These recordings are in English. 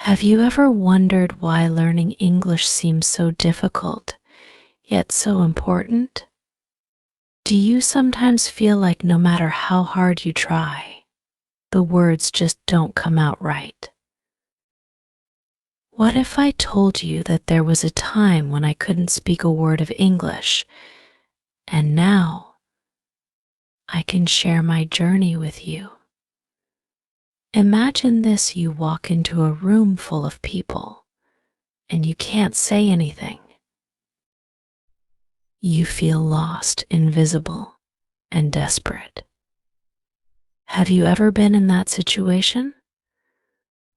Have you ever wondered why learning English seems so difficult, yet so important? Do you sometimes feel like no matter how hard you try, the words just don't come out right? What if I told you that there was a time when I couldn't speak a word of English, and now I can share my journey with you? Imagine this: you walk into a room full of people, and you can't say anything. You feel lost, invisible, and desperate. Have you ever been in that situation?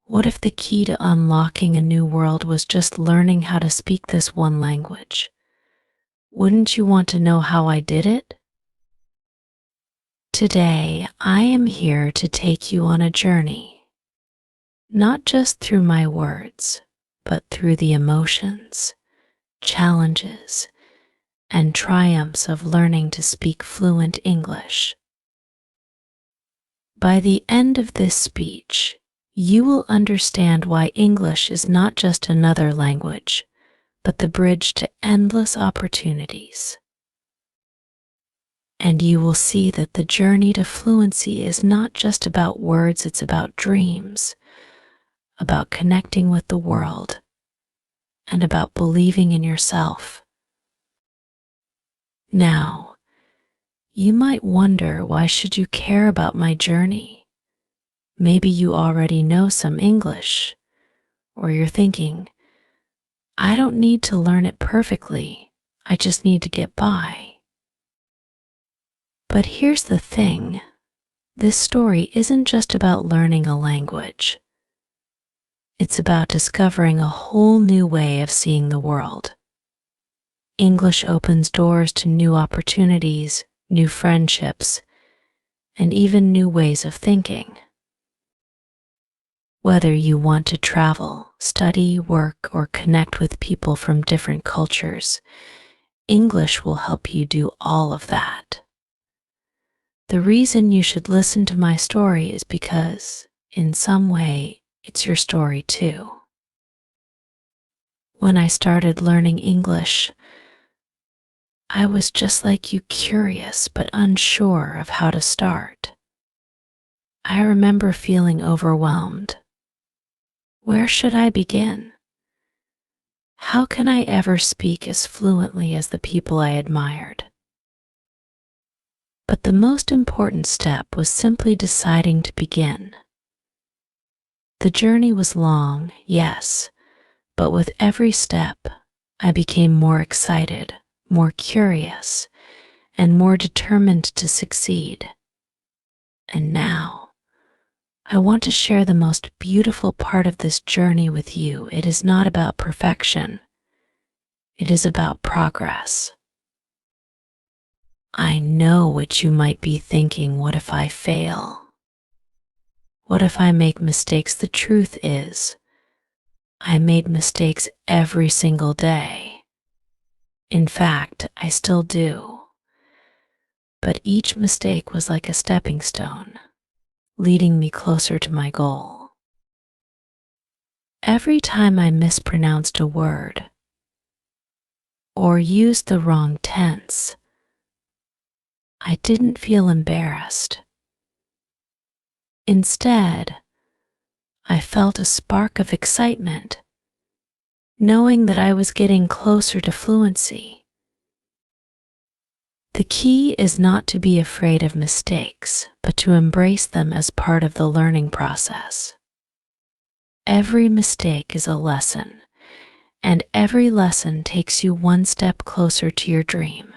What if the key to unlocking a new world was just learning how to speak this one language? Wouldn't you want to know how I did it? Today, I am here to take you on a journey, not just through my words, but through the emotions, challenges, and triumphs of learning to speak fluent English. By the end of this speech, you will understand why English is not just another language, but the bridge to endless opportunities. And you will see that the journey to fluency is not just about words, it's about dreams, about connecting with the world, and about believing in yourself. Now, you might wonder, why should you care about my journey? Maybe you already know some English, or you're thinking, I don't need to learn it perfectly, I just need to get by. But here's the thing, this story isn't just about learning a language. It's about discovering a whole new way of seeing the world. English opens doors to new opportunities, new friendships, and even new ways of thinking. Whether you want to travel, study, work, or connect with people from different cultures, English will help you do all of that. The reason you should listen to my story is because, in some way, it's your story too. When I started learning English, I was just like you, curious but unsure of how to start. I remember feeling overwhelmed. Where should I begin? How can I ever speak as fluently as the people I admired? But the most important step was simply deciding to begin. The journey was long, yes, but with every step, I became more excited, more curious, and more determined to succeed. And now, I want to share the most beautiful part of this journey with you. It is not about perfection. It is about progress. I know what you might be thinking: what if I fail? What if I make mistakes? The truth is, I made mistakes every single day. In fact, I still do. But each mistake was like a stepping stone, leading me closer to my goal. Every time I mispronounced a word or used the wrong tense, I didn't feel embarrassed. Instead, I felt a spark of excitement, knowing that I was getting closer to fluency. The key is not to be afraid of mistakes, but to embrace them as part of the learning process. Every mistake is a lesson, and every lesson takes you one step closer to your dream.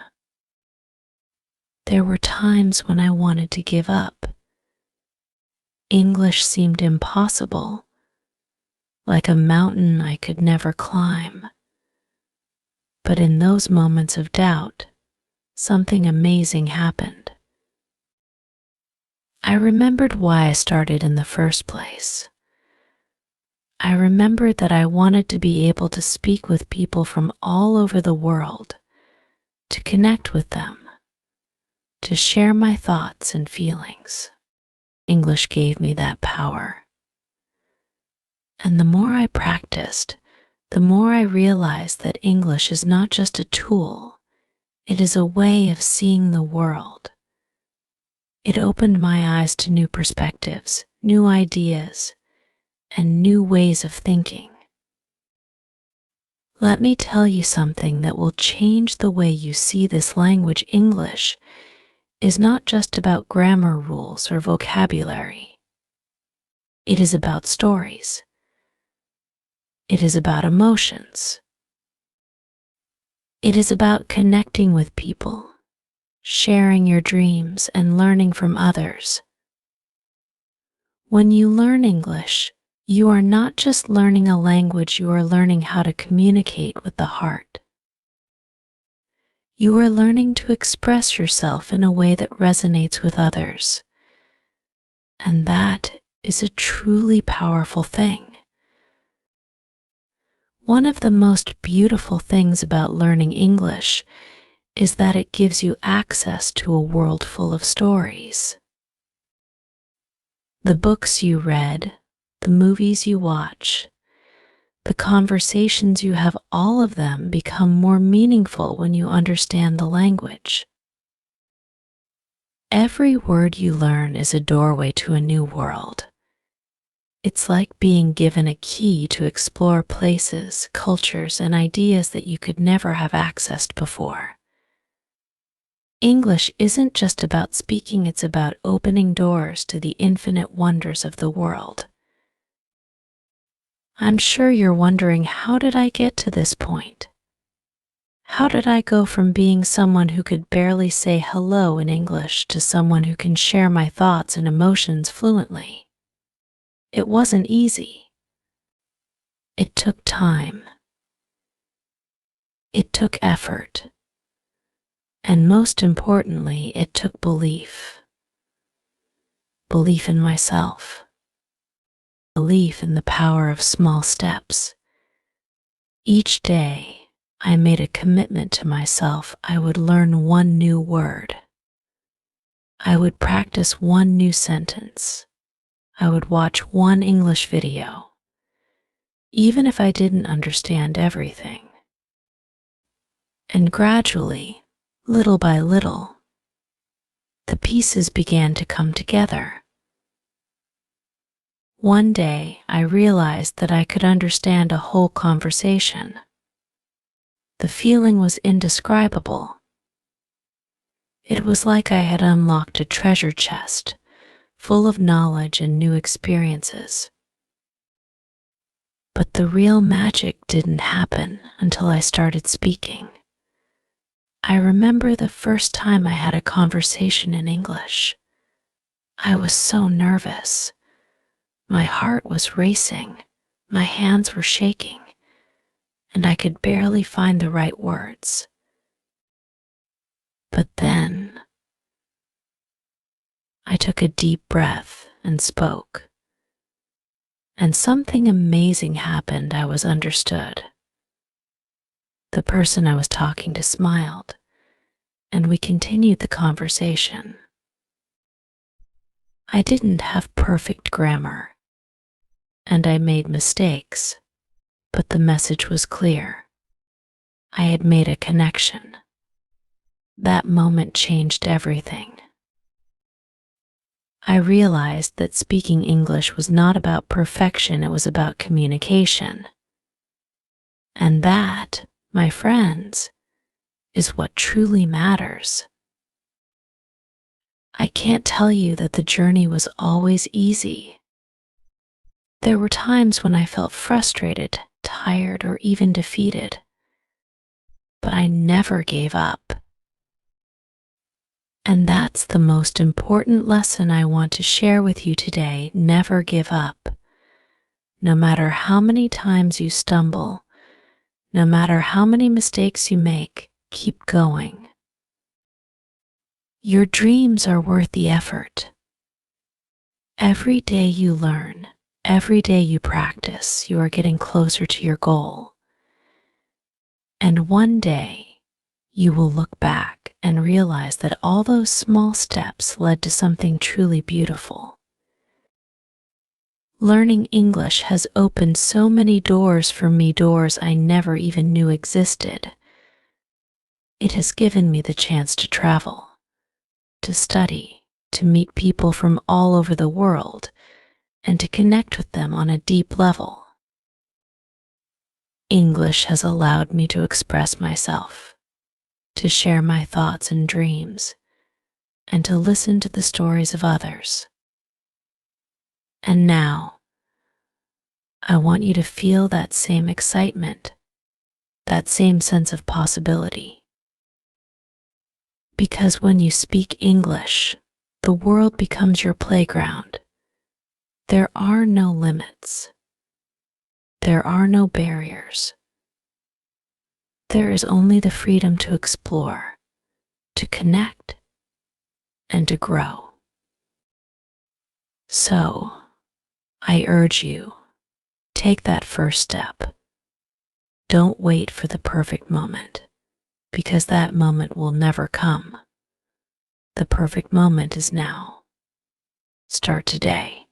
There were times when I wanted to give up. English seemed impossible, like a mountain I could never climb. But in those moments of doubt, something amazing happened. I remembered why I started in the first place. I remembered that I wanted to be able to speak with people from all over the world, to connect with them, to share my thoughts and feelings. English gave me that power. And the more I practiced, the more I realized that English is not just a tool, it is a way of seeing the world. It opened my eyes to new perspectives, new ideas, and new ways of thinking. Let me tell you something that will change the way you see this language. English is not just about grammar rules or vocabulary. It is about stories. It is about emotions. It is about connecting with people, sharing your dreams, and learning from others. When you learn English, you are not just learning a language, you are learning how to communicate with the heart. You are learning to express yourself in a way that resonates with others. And that is a truly powerful thing. One of the most beautiful things about learning English is that it gives you access to a world full of stories. The books you read, the movies you watch, the conversations you have, all of them become more meaningful when you understand the language. Every word you learn is a doorway to a new world. It's like being given a key to explore places, cultures, and ideas that you could never have accessed before. English isn't just about speaking, it's about opening doors to the infinite wonders of the world. I'm sure you're wondering, how did I get to this point? How did I go from being someone who could barely say hello in English to someone who can share my thoughts and emotions fluently? It wasn't easy. It took time. It took effort. And most importantly, it took belief. Belief in myself. Belief in the power of small steps. Each day, I made a commitment to myself. I would learn one new word. I would practice one new sentence. I would watch one English video, even if I didn't understand everything. And gradually, little by little, the pieces began to come together. One day, I realized that I could understand a whole conversation. The feeling was indescribable. It was like I had unlocked a treasure chest, full of knowledge and new experiences. But the real magic didn't happen until I started speaking. I remember the first time I had a conversation in English. I was so nervous. My heart was racing, my hands were shaking, and I could barely find the right words. But then, I took a deep breath and spoke. And something amazing happened. I was understood. The person I was talking to smiled, and we continued the conversation. I didn't have perfect grammar, and I made mistakes, but the message was clear. I had made a connection. That moment changed everything. I realized that speaking English was not about perfection, it was about communication. And that, my friends, is what truly matters. I can't tell you that the journey was always easy. There were times when I felt frustrated, tired, or even defeated. But I never gave up. And that's the most important lesson I want to share with you today. Never give up. No matter how many times you stumble, no matter how many mistakes you make, keep going. Your dreams are worth the effort. Every day you learn, every day you practice, you are getting closer to your goal. And one day, you will look back and realize that all those small steps led to something truly beautiful. Learning English has opened so many doors for me, doors I never even knew existed. It has given me the chance to travel, to study, to meet people from all over the world, and to connect with them on a deep level. English has allowed me to express myself, to share my thoughts and dreams, and to listen to the stories of others. And now, I want you to feel that same excitement, that same sense of possibility. Because when you speak English, the world becomes your playground. There are no limits. There are no barriers. There is only the freedom to explore, to connect, and to grow. So, I urge you, take that first step. Don't wait for the perfect moment, because that moment will never come. The perfect moment is now. Start today.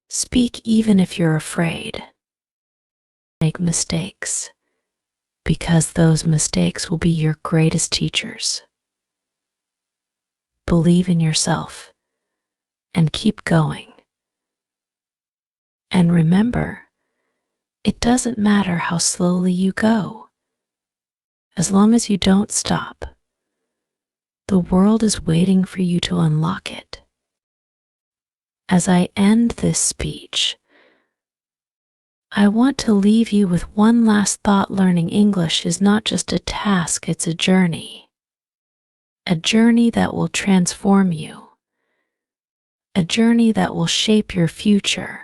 Speak even if you're afraid. Make mistakes, because those mistakes will be your greatest teachers. Believe in yourself and keep going. And remember, it doesn't matter how slowly you go. As long as you don't stop, the world is waiting for you to unlock it. As I end this speech, I want to leave you with one last thought. Learning English is not just a task, it's a journey that will transform you, a journey that will shape your future,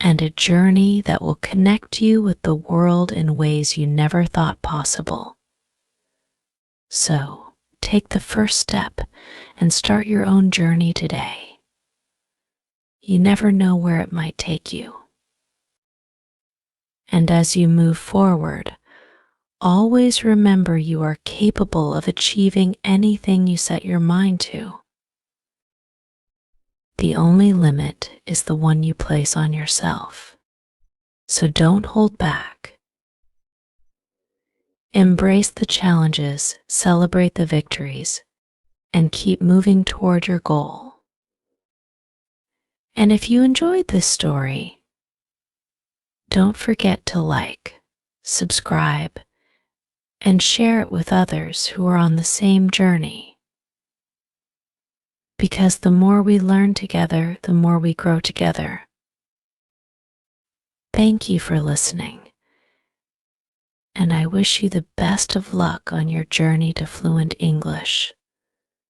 and a journey that will connect you with the world in ways you never thought possible. So, take the first step and start your own journey today. You never know where it might take you. And as you move forward, always remember you are capable of achieving anything you set your mind to. The only limit is the one you place on yourself. So don't hold back. Embrace the challenges, celebrate the victories, and keep moving toward your goal. And if you enjoyed this story, don't forget to like, subscribe, and share it with others who are on the same journey. Because the more we learn together, the more we grow together. Thank you for listening, and I wish you the best of luck on your journey to fluent English.